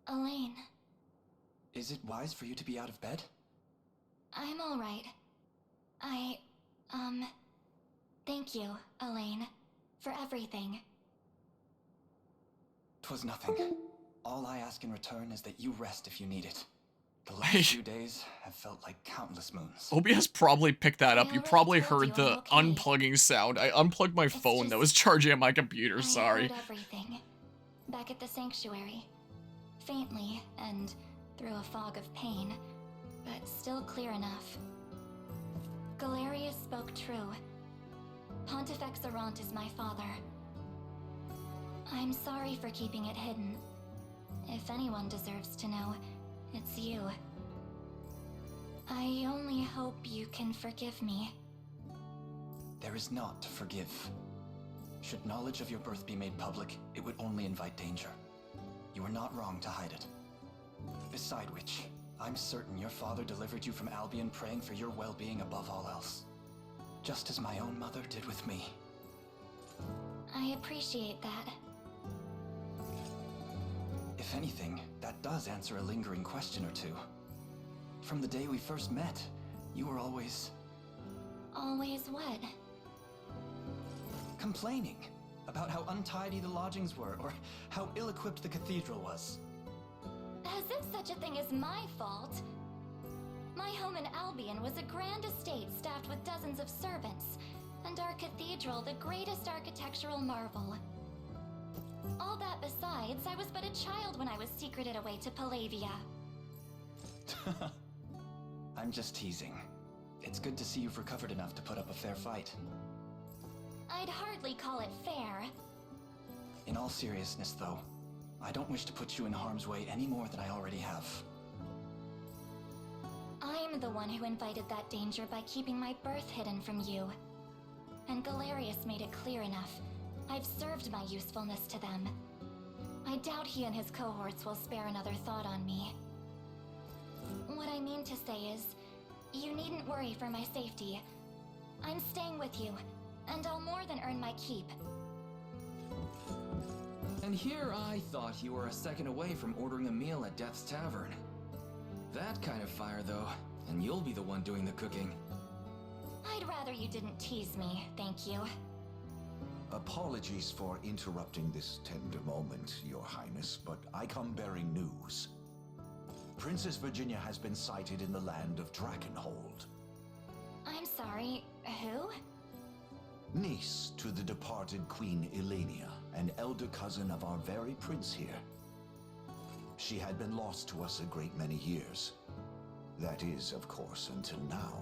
Elaine. Is it wise for you to be out of bed? I'm alright. Thank you, Elaine, for everything. 'Twas nothing. All I ask in return is that you rest if you need it. The last few days have felt like countless moons. OBS probably picked that up. You probably heard the I'm okay. unplugging sound. I unplugged my phone that was charging at my computer, sorry. I heard everything. Back at the sanctuary. Faintly, and through a fog of pain, but still clear enough. Galerius spoke true. Pontifex Errant is my father. I'm sorry for keeping it hidden. If anyone deserves to know, it's you. I only hope you can forgive me. There is naught to forgive. Should knowledge of your birth be made public, it would only invite danger. You are not wrong to hide it. Beside which, I'm certain your father delivered you from Albion praying for your well-being above all else. Just as my own mother did with me. I appreciate that. If anything, that does answer a lingering question or two. From the day we first met, you were always... Always what? Complaining about how untidy the lodgings were, or how ill-equipped the cathedral was. As if such a thing is my fault. My home in Albion was a grand estate staffed with dozens of servants, and our cathedral the greatest architectural marvel. All that besides, I was but a child when I was secreted away to Palavia. I'm just teasing. It's good to see you've recovered enough to put up a fair fight. I'd hardly call it fair. In all seriousness, though, I don't wish to put you in harm's way any more than I already have. I'm the one who invited that danger by keeping my birth hidden from you. And Galerius made it clear enough. I've served my usefulness to them. I doubt he and his cohorts will spare another thought on me. What I mean to say is, you needn't worry for my safety. I'm staying with you, and I'll more than earn my keep. And here I thought you were a second away from ordering a meal at Death's Tavern. That kind of fire, though, and you'll be the one doing the cooking. I'd rather you didn't tease me, thank you. Apologies for interrupting this tender moment, Your Highness, but I come bearing news. Princess Virginia has been sighted in the land of Drakenhold. I'm sorry, who? Niece to the departed Queen Elenia, an elder cousin of our very prince here. She had been lost to us a great many years. That is, of course, until now.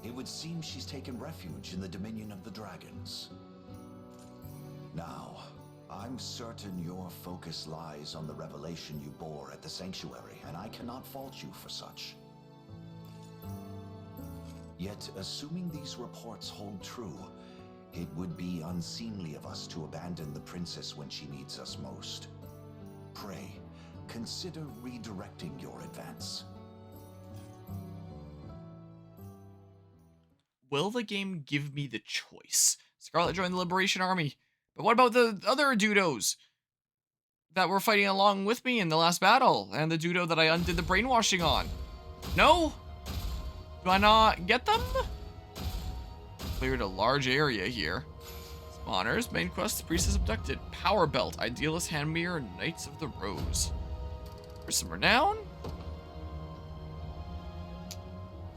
It would seem she's taken refuge in the Dominion of the Dragons. Now, I'm certain your focus lies on the revelation you bore at the Sanctuary, and I cannot fault you for such. Yet, assuming these reports hold true, it would be unseemly of us to abandon the princess when she needs us most. Pray, consider redirecting your advance. Will the game give me the choice? Scarlet joined the Liberation Army. But what about the other Dudos that were fighting along with me in the last battle? And the Dudo that I undid the brainwashing on? No? Do I not get them? Cleared a large area here. Spawners, main quest, priestess abducted. Power belt, idealist hand mirror, Knights of the Rose. For some renown?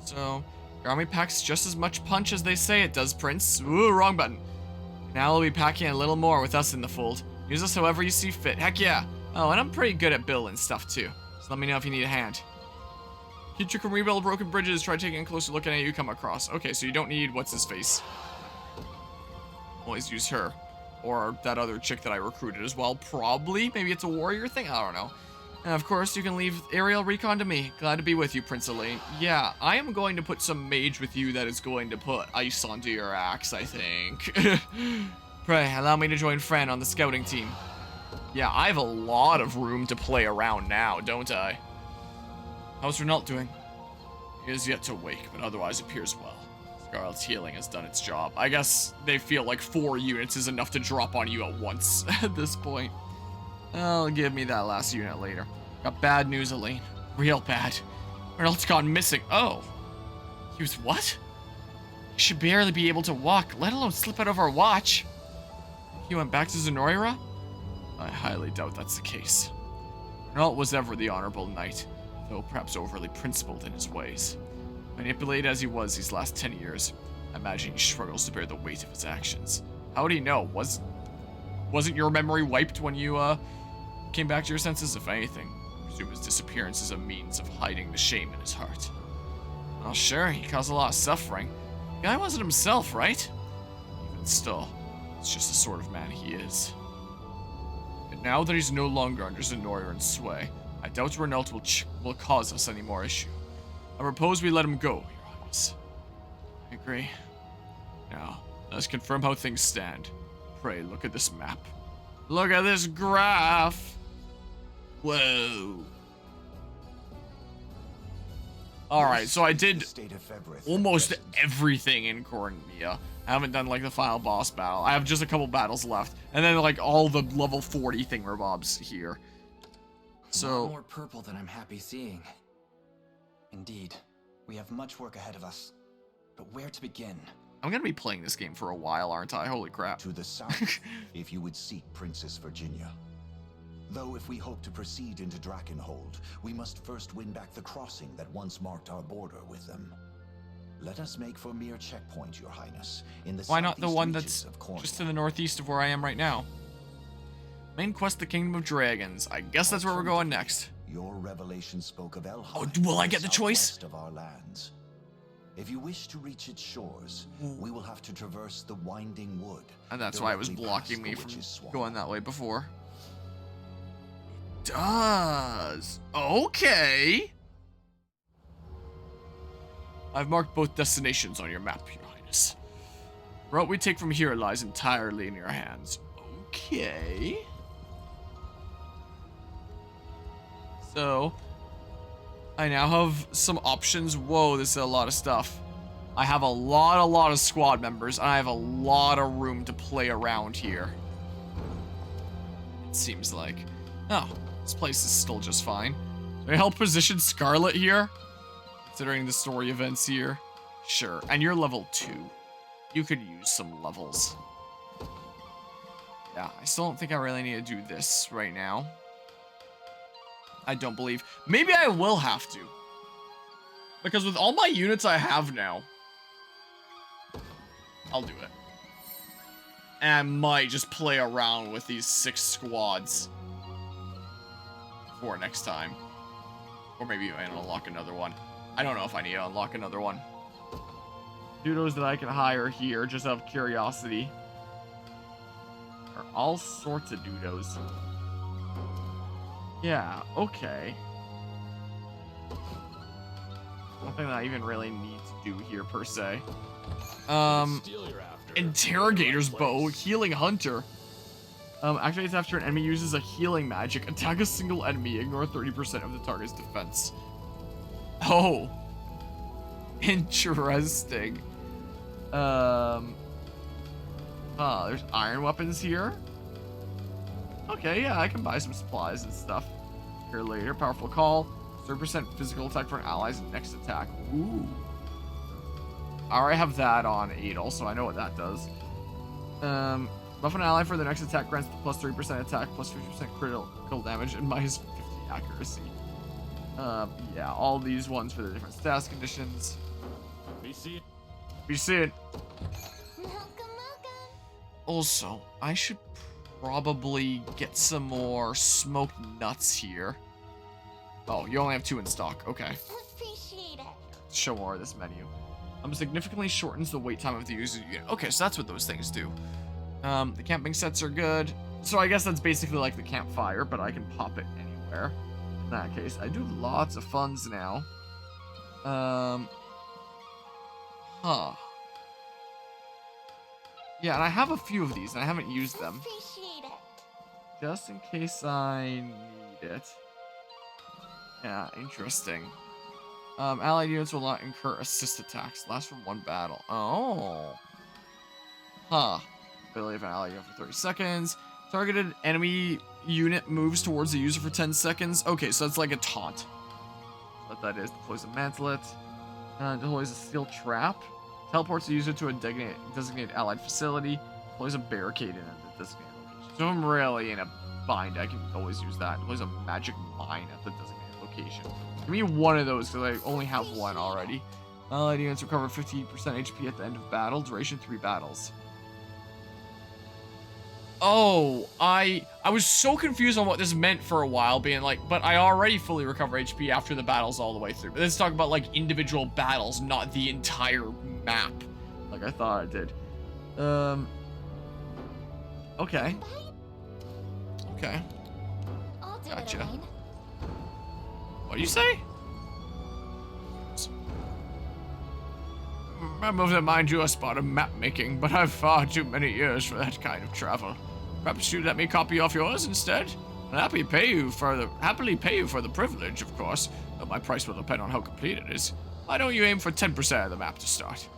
So, your army packs just as much punch as they say it does, Prince. Ooh, wrong button. Now we'll be packing a little more with us in the fold. Use us however you see fit. Heck yeah. Oh, and I'm pretty good at building stuff too. So let me know if you need a hand. Future can rebuild broken bridges. Try taking a closer look at it you come across. Okay, so you don't need what's-his-face. Always use her. Or that other chick that I recruited as well. Probably. Maybe it's a warrior thing. I don't know. And of course, you can leave aerial recon to me. Glad to be with you, Prince Elaine. Yeah, I am going to put some mage with you that is going to put ice onto your axe, I think. Pray, allow me to join Fran on the scouting team. Yeah, I have a lot of room to play around now, don't I? How's Renault doing? He is yet to wake, but otherwise appears well. Scarlet's healing has done its job. I guess they feel like 4 units is enough to drop on you at once at this point. I'll give me that last unit later. Got bad news, Elaine. Real bad. Reynolds gone missing. Oh. He was what? He should barely be able to walk, let alone slip out of our watch. He went back to Zenora? I highly doubt that's the case. Reynolds was ever the honorable knight, though perhaps overly principled in his ways. Manipulated as he was these last 10 years, I imagine he struggles to bear the weight of his actions. How would he know? Wasn't your memory wiped when you, came back to your senses? If anything, I presume his disappearance is a means of hiding the shame in his heart. Well, sure, he caused a lot of suffering. The guy wasn't himself, right? Even still, it's just the sort of man he is. And now that he's no longer under Zenoiran's sway, I doubt Renault will cause us any more issue. I propose we let him go, Your Highness. I agree. Now, let's confirm how things stand. Pray, look at this map. Look at this graph! Whoa. Alright, so I did almost everything in Cornelia. I haven't done, like, the final boss battle. I have just a couple battles left. And then, like, all the level 40 thingamabobs here. So... more purple than I'm happy seeing. Indeed. We have much work ahead of us. But where to begin? I'm gonna be playing this game for a while, aren't I? Holy crap. To the south, if you would seek Princess Virginia. Though if we hope to proceed into Drakenhold, we must first win back the crossing that once marked our border with them. Let us make for Mir Checkpoint, Your Highness, in the Why not the southeast one reaches that's of Cornwall. just to the northeast of where I am right now? Main quest, the Kingdom of Dragons. I guess that's where we're going next. Your revelation spoke of Elheim. Oh, will I get the choice? Southwest of our lands. If you wish to reach its shores, we will have to traverse the Winding Wood. And that's why it was directly blocking past me the from Witch's Swamp. going that way before. It does. Okay. I've marked both destinations on your map, Your Highness. The route we take from here lies entirely in your hands. Okay. So, I now have some options. Whoa, this is a lot of stuff. I have a lot of squad members, and I have a lot of room to play around here. It seems like. Oh, this place is still just fine. Can I help position Scarlet here? Considering the story events here. Sure, and you're level 2. You could use some levels. Yeah, I still don't think I really need to do this right now. I don't believe. Maybe I will have to. Because with all my units I have now, I'll do it. And I might just play around with these 6 squads for next time. Or maybe I unlock another one. I don't know if I need to unlock another one. Dudos that I can hire here, just out of curiosity. Are all sorts of dudos. Yeah, okay. Nothing that I even really need to do here, per se. Interrogator's bow, healing hunter. Activates after an enemy uses a healing magic. Attack a single enemy, ignore 30% of the target's defense. Oh. Interesting. There's iron weapons here. Okay, yeah, I can buy some supplies and stuff. Here later, powerful call. 30% physical attack for an ally's next attack. Ooh. I already have that on Adel, so I know what that does. Buff an ally for the next attack grants the plus 3% attack, plus 50% critical damage, and minus 50 accuracy. Yeah, all these ones for the different status conditions. Be seen. Also, I should probably get some more smoked nuts here. Oh, you only have 2 in stock. Okay. Appreciate it. Show more of this menu. Significantly shortens the wait time of the user unit. Okay, so that's what those things do. The camping sets are good. So I guess that's basically like the campfire, but I can pop it anywhere. In that case, I do have lots of funds now. Yeah, and I have a few of these, and I haven't used them. Appreciate it. Just in case I need it. Yeah, interesting. Allied units will not incur assist attacks. Last from 1 battle. Oh. Huh. Ability of an ally unit for 30 seconds. Targeted enemy unit moves towards the user for 10 seconds. Okay, so that's like a taunt. What that is. Deploys a mantlet. Deploys a steel trap. Teleports the user to a designated allied facility. Deploys a barricade in a designated location. So if I'm really in a bind, I can always use that. Deploys a magic mine at the designated location. Give me one of those because I only have one already. Allied units recover 50% HP at the end of battle. Duration 3 battles. Oh, I was so confused on what this meant for a while, being like, but I already fully recover HP after the battles all the way through. But let's talk about like individual battles, not the entire map, like I thought I did. Okay. Okay. I'll do Gotcha. it, Elaine. What do you say? I move to mind you a spot of map making, but I've far too many years for that kind of travel. Perhaps you let me copy off yours instead? I'll happily pay you for the privilege, of course, but my price will depend on how complete it is. Why don't you aim for 10% of the map to start?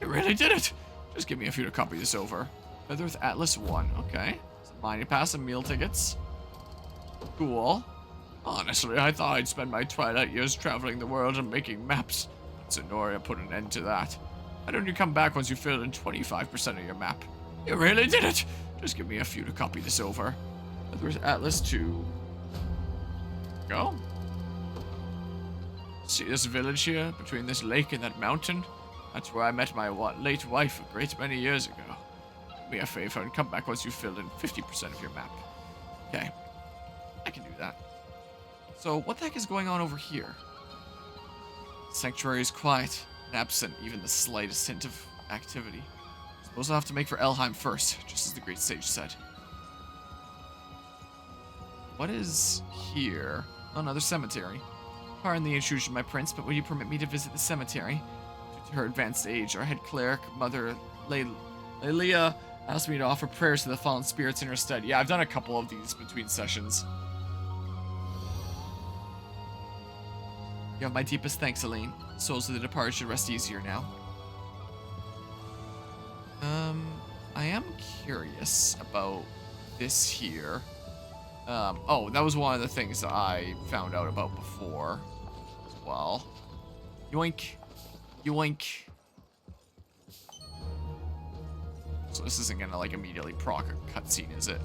You really did it! Just give me a few to copy this over. Feather with Atlus 1, okay. Some mining pass and meal tickets. Cool. Honestly, I thought I'd spend my twilight years traveling the world and making maps. But Zenoria put an end to that. Why don't you come back once you filled in 25% of your map? You really did it! Just give me a few to copy this over. There's Atlus 2. Go. See this village here, between this lake and that mountain? That's where I met my late wife a great many years ago. Do me a favor and come back once you've filled in 50% of your map. Okay. I can do that. So, what the heck is going on over here? Sanctuary is quiet and absent even the slightest hint of activity. Suppose I'll have to make for Elheim first, just as the great sage said. What is here? Oh, another cemetery. Pardon the intrusion, my prince, but will you permit me to visit the cemetery? Due to her advanced age, our head cleric, Mother Lelia, asked me to offer prayers to the fallen spirits in her stead. Yeah, I've done a couple of these between sessions. You have my deepest thanks, Elaine. Souls of the departed should rest easier now. I am curious about this here. Oh, that was one of the things that I found out about before as well. Yoink. Yoink. So this isn't gonna, like, immediately proc a cutscene, is it?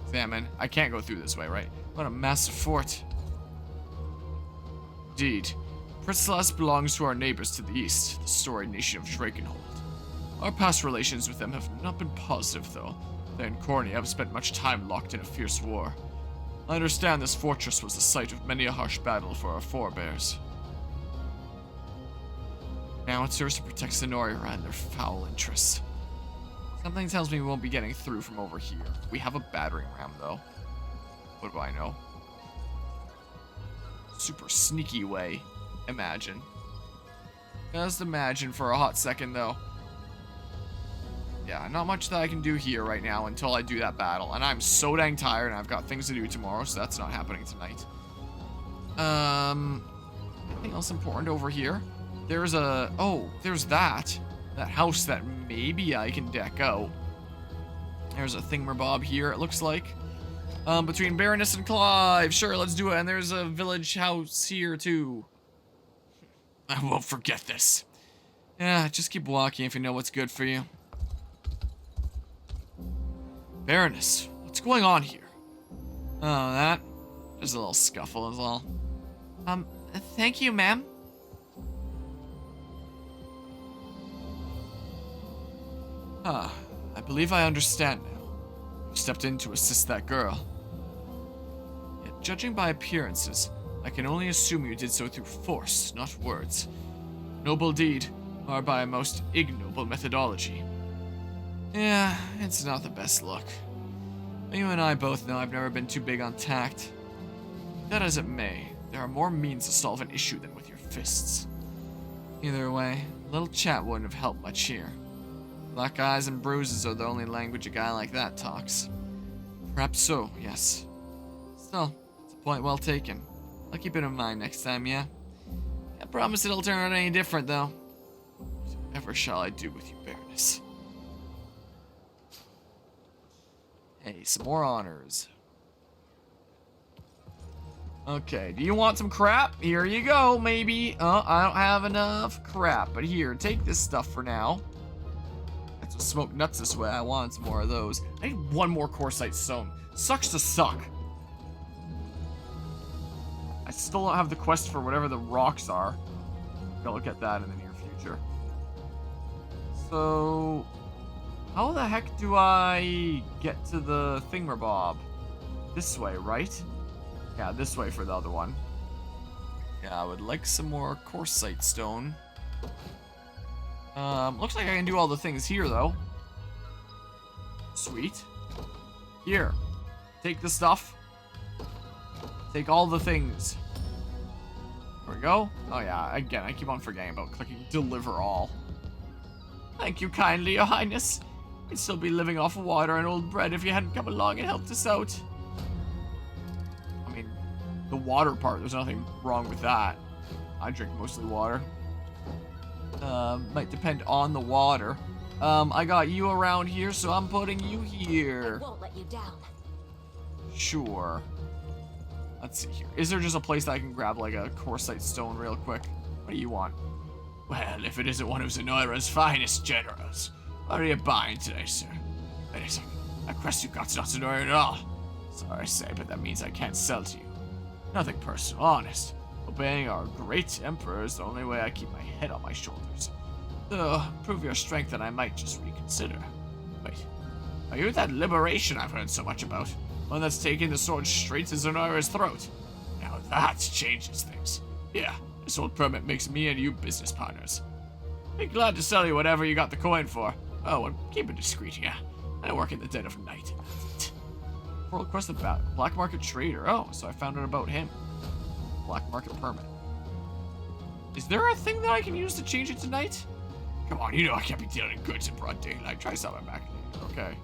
Examine. I can't go through this way, right? What a massive fort. Indeed. Prince Celeste belongs to our neighbors to the east, the storied nation of Drakenhold. Our past relations with them have not been positive, though. They and Corny have spent much time locked in a fierce war. I understand this fortress was the site of many a harsh battle for our forebears. Now it serves to protect Zenoria and their foul interests. Something tells me we won't be getting through from over here. We have a battering ram, though. What do I know? Super sneaky way. Imagine. Just imagine for a hot second, though. Yeah, not much that I can do here right now until I do that battle. And I'm so dang tired, and I've got things to do tomorrow, so that's not happening tonight. Anything else important over here? There's a... Oh, there's that. That house that maybe I can deck out. There's a thingamabob here, it looks like. Between Baroness and Clive. Sure, let's do it. And there's a village house here, too. I won't forget this. Yeah, just keep walking if you know what's good for you. Baroness, what's going on here? Oh, that? There's a little scuffle is all. Thank you, ma'am. Ah, I believe I understand now. You stepped in to assist that girl. Yet, judging by appearances, I can only assume you did so through force, not words. Noble deed, or by a most ignoble methodology. Yeah, it's not the best look. You and I both know I've never been too big on tact. That as it may, there are more means to solve an issue than with your fists. Either way, a little chat wouldn't have helped much here. Black eyes and bruises are the only language a guy like that talks. Perhaps so, yes. Still, it's a point well taken. I'll keep it in mind next time, yeah? Can't promise it'll turn out any different, though. Whatever shall I do with you, Baroness? Hey, some more honors. Okay, do you want some crap? Here you go, maybe. Oh, I don't have enough crap, but here, take this stuff for now. That's what smoke nuts this way. I want some more of those. I need one more Corsite Stone. Sucks to suck. I still don't have the quest for whatever the rocks are. I'll look at that in the near future. So, how the heck do I get to the thingamabob? This way, right? Yeah, this way for the other one. Yeah, I would like some more Corsite Stone. Looks like I can do all the things here, though. Sweet. Here. Take the stuff. Take all the things. There we go. Oh, yeah. Again, I keep on forgetting about clicking deliver all. Thank you kindly, Your Highness. We'd still be living off water and old bread if you hadn't come along and helped us out. I mean, the water part, there's nothing wrong with that. I drink mostly water. Might depend on the water. I got you around here, so I'm putting you here. I won't let you down. Sure. Let's see here. Is there just a place that I can grab like a Corsite Stone real quick? What do you want? Well, if it isn't one of Zenoira's finest generals. What are you buying today, sir? Wait a second. That crest you got's not Zenoira at all. Sorry to say, but that means I can't sell to you. Nothing personal, honest. Obeying our great emperor is the only way I keep my head on my shoulders. Though, prove your strength and I might just reconsider. Wait, are you that liberation I've heard so much about? One that's taking the sword straight to Zenoira's throat? Now that changes things. Yeah, this old permit makes me and you business partners. Be glad to sell you whatever you got the coin for. Oh, and keep it discreet, yeah. I work in the dead of night. World quest about black market trader. Oh, so I found out about him. Black market permit. Is there a thing that I can use to change it tonight? Come on, you know I can't be dealing in goods in broad daylight. Try something back later. Okay.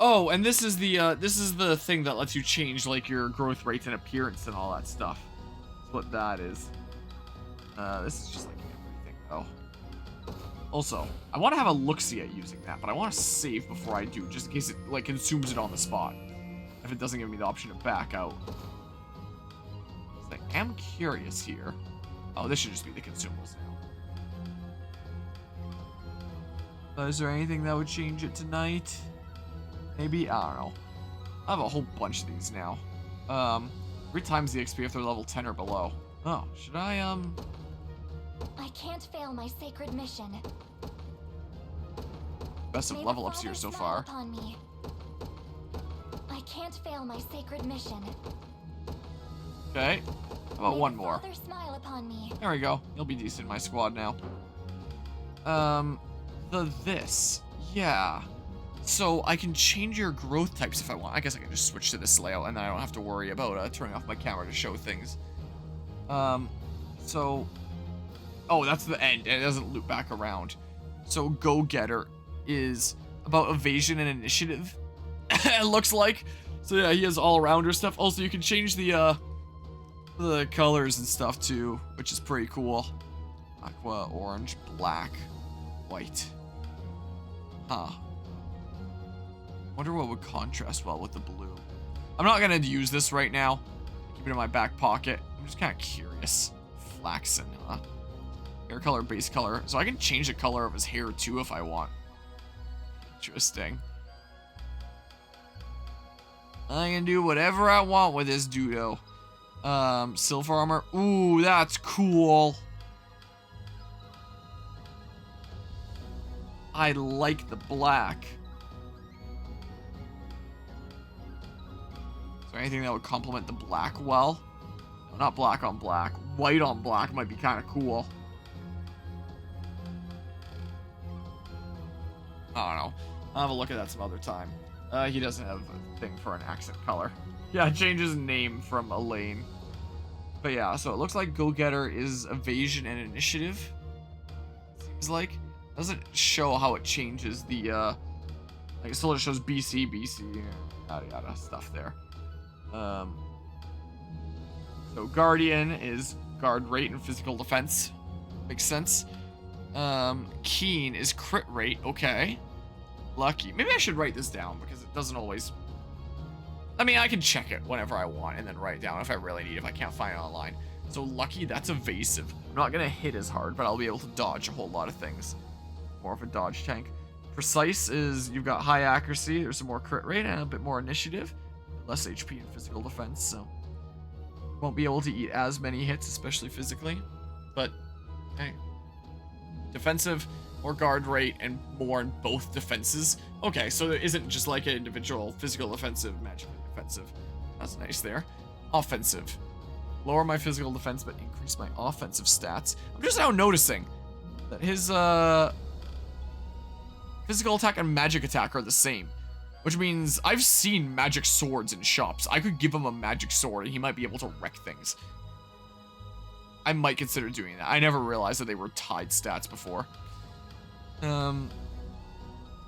Oh, and this is the thing that lets you change like your growth rate and appearance and all that stuff. That's what that is. This is just like everything though. Also, I want to have a look-see at using that, but I want to save before I do, just in case it like consumes it on the spot. If it doesn't give me the option to back out. So I am curious here. Oh, this should just be the consumables now. Is there anything that would change it tonight? Maybe? I don't know. I have a whole bunch of these now. 3 times the XP if they're level 10 or below. Oh, should I, I can't fail my sacred mission. Best of May level the ups here Father so smile far. upon me. I can't fail my sacred mission. Okay. How about May one the more? Father smile upon me. There we go. You'll be decent in my squad now. This. Yeah. So I can change your growth types if I want. I guess I can just switch to this layout and then I don't have to worry about turning off my camera to show things. So... Oh, that's the end, and it doesn't loop back around. So Go-Getter is about evasion and initiative, it looks like. So yeah, he has all-arounder stuff. Also, you can change the colors and stuff too, which is pretty cool. Aqua, orange, black, white. Huh. Wonder what would contrast well with the blue. I'm not gonna use this right now. Keep it in my back pocket. I'm just kind of curious. Flaxen, huh? Hair color, base color. So I can change the color of his hair too if I want. Interesting. I can do whatever I want with this dudo. Silver armor. Ooh, that's cool. I like the black. Is there anything that would complement the black well? No, not black on black. White on black might be kind of cool. I don't know. I'll have a look at that some other time. He doesn't have a thing for an accent color. Yeah, change his name from Elaine. But yeah, so it looks like Go-Getter is evasion and initiative. Seems like. Doesn't show how it changes the Like, it still shows BC, yada yada stuff there. So Guardian is guard rate and physical defense. Makes sense. Keen is crit rate. Okay. Lucky. Maybe I should write this down because it doesn't always... I mean, I can check it whenever I want and then write it down if I really need, if I can't find it online. So Lucky, that's evasive. I'm not going to hit as hard, but I'll be able to dodge a whole lot of things. More of a dodge tank. Precise is you've got high accuracy. There's some more crit rate and a bit more initiative. Less HP and physical defense, so... won't be able to eat as many hits, especially physically. But, hey. Defensive, more guard rate, and more in both defenses. Okay, so there isn't just like an individual physical defensive, magic defensive. That's nice there. Offensive. Lower my physical defense, but increase my offensive stats. I'm just now noticing that his physical attack and magic attack are the same. Which means I've seen magic swords in shops. I could give him a magic sword and he might be able to wreck things. I might consider doing that. I never realized that they were tied stats before. And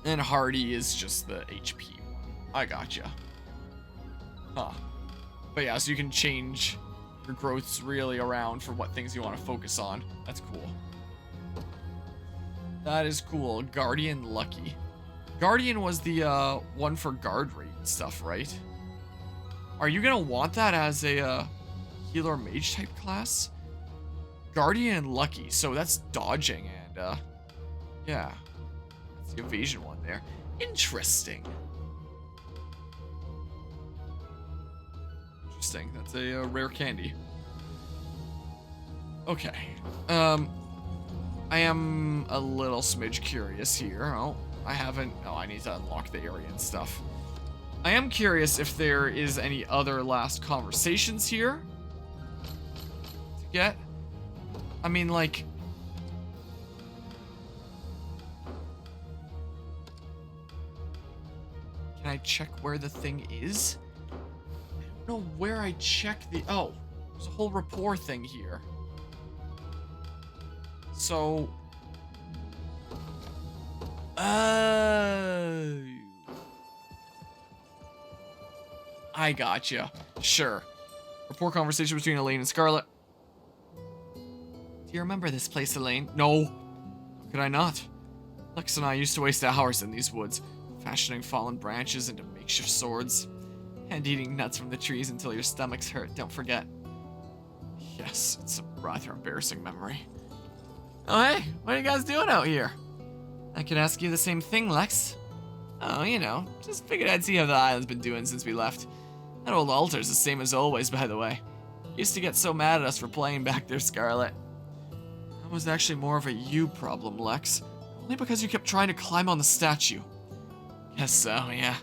Hardy is just the HP one. I gotcha. Huh. But yeah, so you can change your growths really around for what things you want to focus on. That's cool. That is cool. Guardian Lucky. Guardian was the one for guard rate and stuff, right? Are you gonna want that as a healer mage type class? Guardian Lucky, so that's dodging and yeah. That's the evasion one there. Interesting. Interesting. That's a rare candy. Okay. I am a little smidge curious here. Oh, I need to unlock the area and stuff. I am curious if there is any other last conversations here to get. I mean, like... Can I check where the thing is? I don't know where I check the... Oh, there's a whole rapport thing here. So... I gotcha. Sure. Report conversation between Elaine and Scarlet. Do you remember this place, Elaine? No. How could I not? Lex and I used to waste hours in these woods, fashioning fallen branches into makeshift swords, and eating nuts from the trees until your stomachs hurt, don't forget. Yes, it's a rather embarrassing memory. Oh hey, what are you guys doing out here? I could ask you the same thing, Lex. Oh, you know, just figured I'd see how the island's been doing since we left. That old altar's the same as always, by the way. Used to get so mad at us for playing back there, Scarlet. That was actually more of a you problem, Lex. Only because you kept trying to climb on the statue. Guess so, yeah.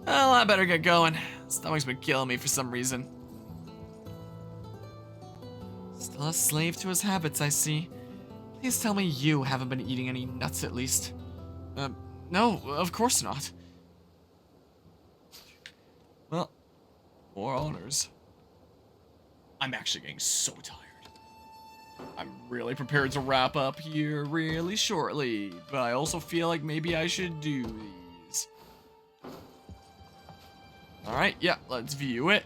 Well, I better get going. Stomach's been killing me for some reason. Still a slave to his habits, I see. Please tell me you haven't been eating any nuts at least. No, of course not. Well, more honors. I'm actually getting so tired. I'm really prepared to wrap up here really shortly, but I also feel like maybe I should do these. Alright, yeah, let's view it.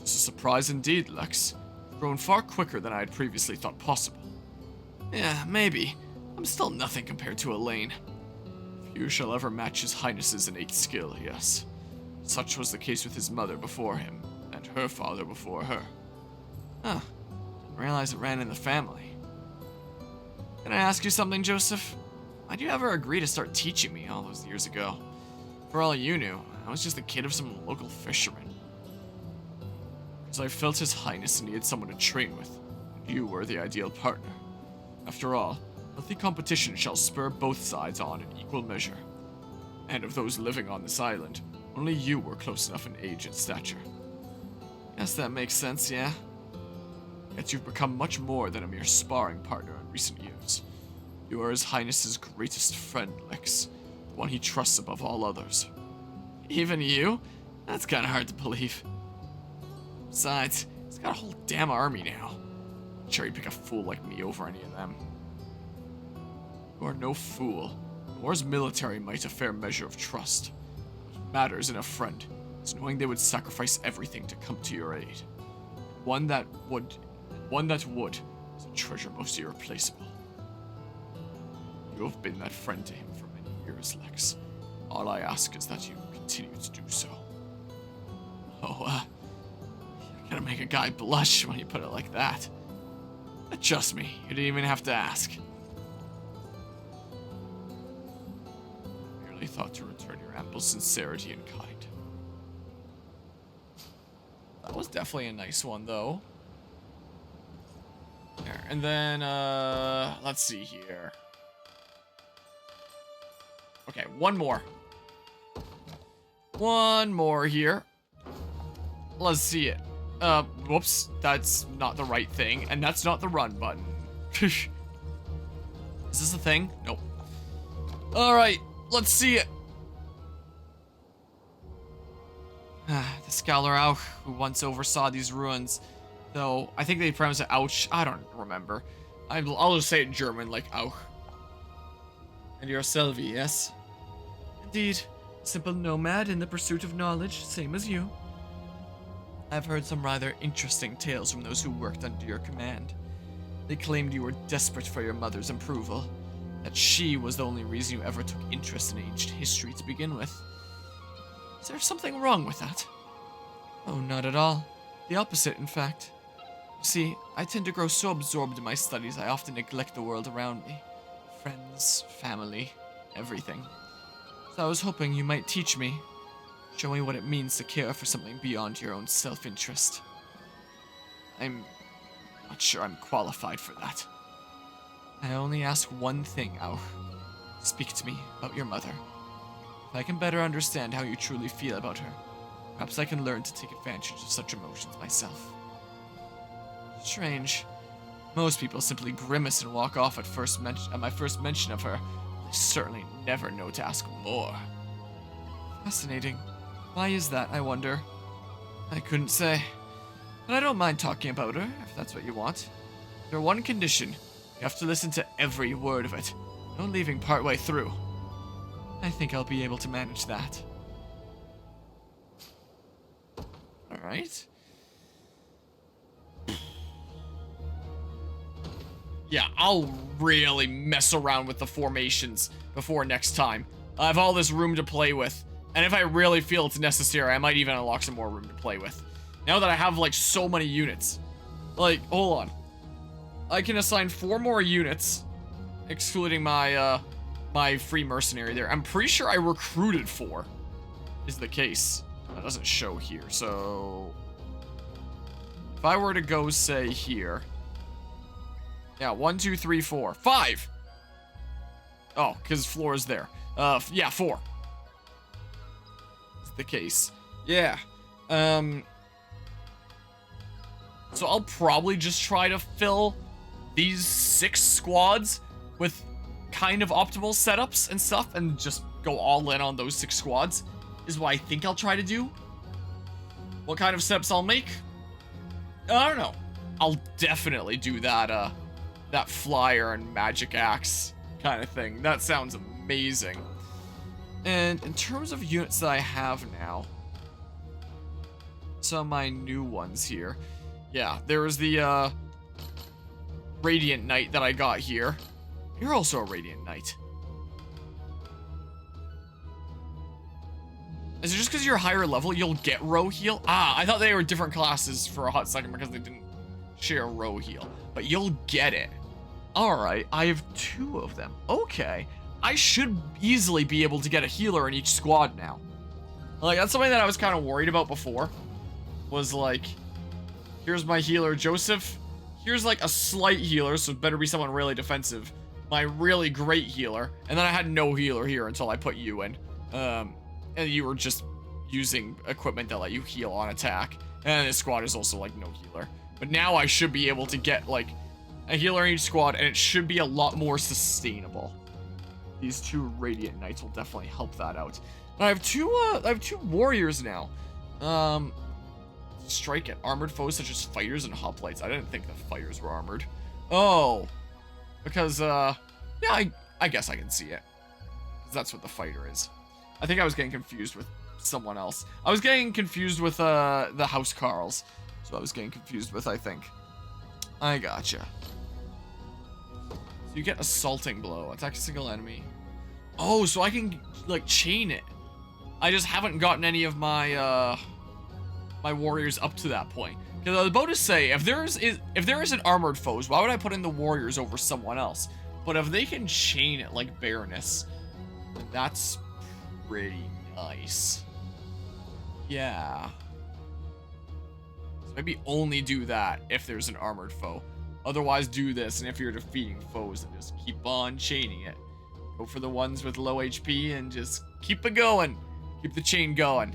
This is a surprise indeed, Lex. You've grown far quicker than I had previously thought possible. Yeah, maybe. I'm still nothing compared to Elaine. Few shall ever match his highness's innate skill, yes. Such was the case with his mother before him, and her father before her. Huh. Didn't realize it ran in the family. Can I ask you something, Joseph? Why'd you ever agree to start teaching me all those years ago? For all you knew, I was just the kid of some local fisherman. Because I felt his highness needed someone to train with, and you were the ideal partner. After all, healthy competition shall spur both sides on in equal measure. And of those living on this island, only you were close enough in age and stature. Guess that makes sense, yeah? Yet you've become much more than a mere sparring partner in recent years. You are His Highness's greatest friend, Lex, the one he trusts above all others. Even you? That's kinda hard to believe. Besides, he's got a whole damn army now. cherry pick a fool like me over any of them. You are no fool, nor is military might a fair measure of trust. What matters in a friend is knowing they would sacrifice everything to come to your aid. One that would is a treasure most irreplaceable. You have been that friend to him for many years, Lex. All I ask is that you continue to do so. Oh, you're gonna make a guy blush when you put it like that. But trust me, you didn't even have to ask. I merely thought to return your ample sincerity and kind. That was definitely a nice one, though. There, and then, let's see here. Okay, one more. One more here. Let's see it. Whoops, that's not the right thing, and that's not the run button. Is this a thing? Nope. Alright, let's see it. The scholar Auch, who once oversaw these ruins, though I think they pronounce it Ouch, I don't remember. I'll just say it in German, like Auch. And you're Selvi, yes? Indeed, simple nomad in the pursuit of knowledge, same as you. I've heard some rather interesting tales from those who worked under your command. They claimed you were desperate for your mother's approval, that she was the only reason you ever took interest in ancient history to begin with. Is there something wrong with that? Oh, not at all. The opposite, in fact. You see, I tend to grow so absorbed in my studies I often neglect the world around me. Friends, family, everything. So I was hoping you might teach me, show me what it means to care for something beyond your own self-interest. I'm not sure I'm qualified for that. I only ask one thing, Auch. Speak to me about your mother. If I can better understand how you truly feel about her, perhaps I can learn to take advantage of such emotions myself. Strange. Most people simply grimace and walk off at my first mention of her. They certainly never know to ask more. Fascinating. Why is that, I wonder? I couldn't say. But I don't mind talking about her, if that's what you want. Under one condition, you have to listen to every word of it. No leaving partway through. I think I'll be able to manage that. Alright. Yeah, I'll really mess around with the formations before next time. I have all this room to play with. And if I really feel it's necessary, I might even unlock some more room to play with. Now that I have, like, so many units. Like, hold on. I can assign 4 more units, excluding my, my free mercenary there. I'm pretty sure I recruited 4, is the case. That doesn't show here, so... If I were to go, say, here... Yeah, 1, 2, 3, 4. 5! Oh, because floor is there. Yeah, 4. Is the case. Yeah. So I'll probably just try to fill these 6 squads with kind of optimal setups and stuff and just go all in on those 6 squads is what I think I'll try to do. What kind of setups I'll make? I don't know. I'll definitely do that, that flyer and magic axe kind of thing. That sounds amazing. And in terms of units that I have now, some of my new ones here. Yeah, there was the, Radiant Knight that I got here. You're also a Radiant Knight. Is it just because you're higher level, you'll get row heal? Ah, I thought they were different classes for a hot second because they didn't share row heal. But you'll get it. Alright, I have 2 of them. Okay. I should easily be able to get a healer in each squad now. Like, that's something that I was kind of worried about before. Was like, here's my healer, Joseph. Here's like a slight healer, so it better be someone really defensive. My really great healer. And then I had no healer here until I put you in. And you were just using equipment that let you heal on attack. And this squad is also like no healer. But now I should be able to get like a healer in each squad, and it should be a lot more sustainable. These 2 Radiant Knights will definitely help that out. And I have 2 warriors now. strike at armored foes such as fighters and hoplites. I didn't think the fighters were armored. Oh, because, yeah, I guess I can see it. 'Cause that's what the fighter is. I think I was getting confused with someone else. I was getting confused with, the House Carls. So I was getting confused with, I think. I gotcha. So you get assaulting blow. Attack a single enemy. Oh, so I can, like, chain it. I just haven't gotten any of my, my warriors up to that point. Because I was about to say, if there is an armored foes, why would I put in the warriors over someone else? But if they can chain it like Baroness, that's pretty nice. Yeah. So maybe only do that if there's an armored foe. Otherwise, do this, and if you're defeating foes, then just keep on chaining it. Go for the ones with low HP and just keep it going. Keep the chain going.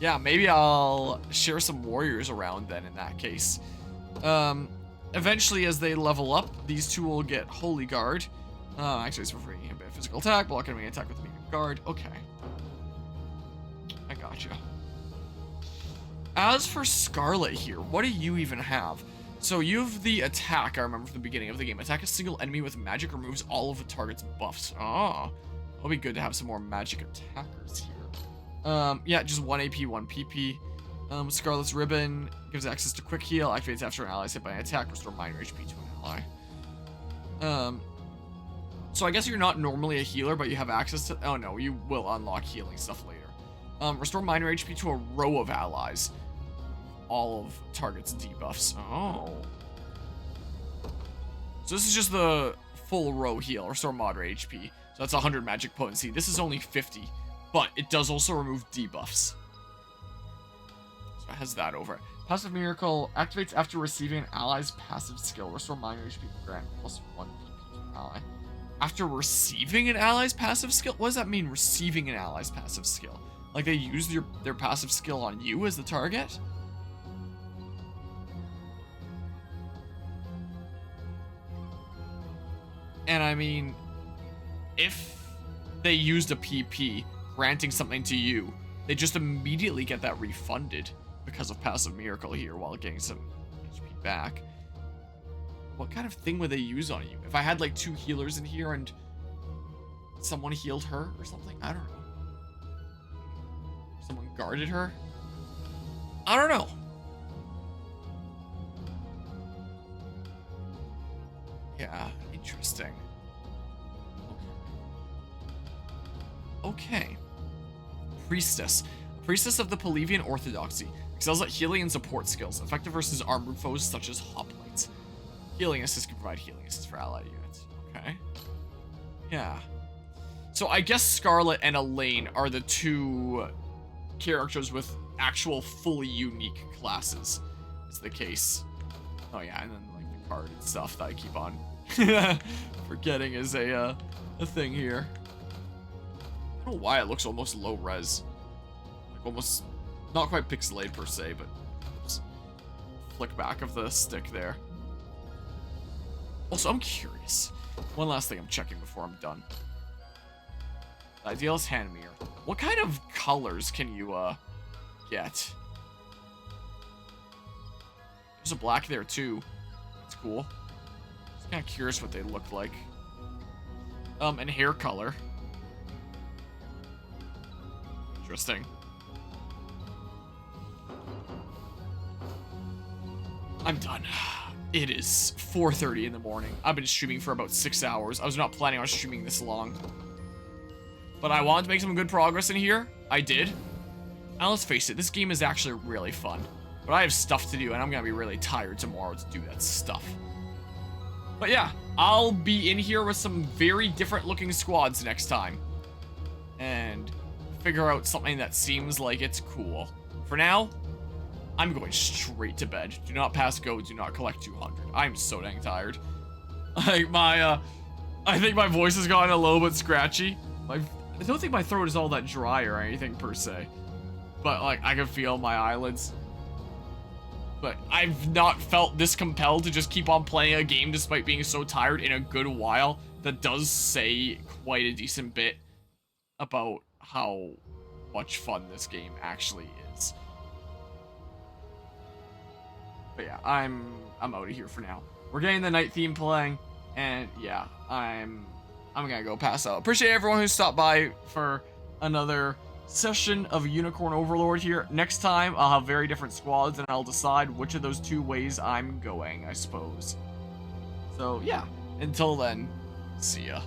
Yeah, maybe I'll share some warriors around then in that case. Eventually, as they level up, these two will get Holy Guard. Actually, it's for free. Inhibit physical attack, block enemy attack with medium guard. Okay. I gotcha. As for Scarlet here, what do you even have? So you have the attack, I remember from the beginning of the game. Attack a single enemy with magic, removes all of the target's buffs. Oh, it'll be good to have some more magic attackers here. Yeah, just 1 AP, 1 PP. Scarlet's Ribbon gives access to quick heal, activates after an ally is hit by an attack, restore minor HP to an ally. So I guess you're not normally a healer, but you have access to, oh no, you will unlock healing stuff later. Restore minor HP to a row of allies. All of target's debuffs. Oh. So this is just the full row heal, restore moderate HP. So that's 100 magic potency. This is only 50, but it does also remove debuffs. So it has that over it. Passive Miracle activates after receiving an ally's passive skill. Restore minor HP to grant plus 1 PP to an ally. After receiving an ally's passive skill? What does that mean, receiving an ally's passive skill? Like they use their passive skill on you as the target? And I mean, if they used a PP granting something to you, they just immediately get that refunded because of Passive Miracle here while getting some HP back. What kind of thing would they use on you? If I had like 2 healers in here and someone healed her or something? I don't know. Someone guarded her? I don't know. Yeah, interesting. Okay. Priestess. Priestess of the Pelavian Orthodoxy. Excels at healing and support skills. Effective versus armored foes such as hoplites. Healing assist can provide healing assist for allied units. Okay. Yeah. So I guess Scarlet and Elaine are the 2 characters with actual fully unique classes. Is the case. Oh yeah, and then like the card and stuff that I keep on forgetting is a thing here. I don't know why it looks almost low res. Like almost not quite pixelated per se, but just flick back of the stick there. Also, I'm curious. One last thing I'm checking before I'm done. Idealist hand mirror. What kind of colors can you get? There's a black there too. That's cool. Just kind of curious what they look like. And hair color. Interesting. I'm done. It is 4:30 in the morning. I've been streaming for about 6 hours. I was not planning on streaming this long. But I wanted to make some good progress in here. I did. Now let's face it, this game is actually really fun. But I have stuff to do, and I'm gonna be really tired tomorrow to do that stuff. But yeah, I'll be in here with some very different looking squads next time. And figure out something that seems like it's cool. For now, I'm going straight to bed. Do not pass go, do not collect 200. I'm so dang tired. Like my, I think my voice has gotten a little bit scratchy. I don't think my throat is all that dry or anything per se. But like, I can feel my eyelids. But I've not felt this compelled to just keep on playing a game despite being so tired in a good while. That does say quite a decent bit about how much fun this game actually is. But yeah, I'm out of here for now. We're getting the night theme playing, and yeah, I'm gonna go pass out. Appreciate everyone who stopped by for another session of Unicorn Overlord here. Next time, I'll have very different squads, and I'll decide which of those two ways I'm going, I suppose. So yeah, until then, see ya.